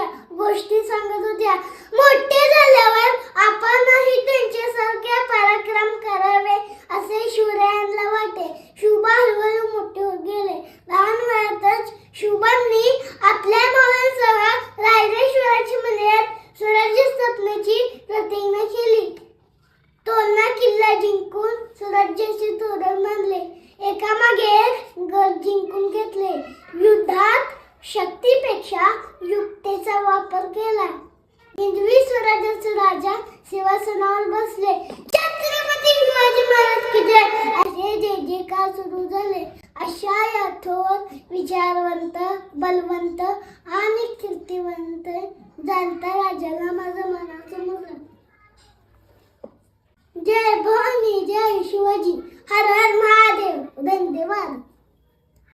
त्यांच्या गोष्टी सांगत होत्या. मोठे झाल्यावर आपणही त्यांच्यासारखे पराक्रम करावे असे शिवरायांना वाटे. शुभा हळूहळू मोठे होत गेले. लहान वयातच शुभांनी आपल्या भावांसह रायरेश्वराच्या मंदिरात स्वराज्य स्थापनेची प्रतिज्ञा केली. तोरणा किल्ला जिंकून स्वराज्याचे तोरण बांधले. एकामागे एक गड जिंकून घेतले. युद्धात शक्तीपेक्षा युक्तीचा वापर केला. हिंदवी स्वराज्याचे राजा सिंहासनावर बसले. छत्रपती शिवाजी महाराज की जय असे जय जयकार सुरू झाले. अशा या थोर विचारवंत, बलवंत आणि कीर्तिवंत जाणता राजाला माझा मनाचा मुलगा. जय भवानी, जय शिवाजी, हर हर महादेव, धन्यवाद.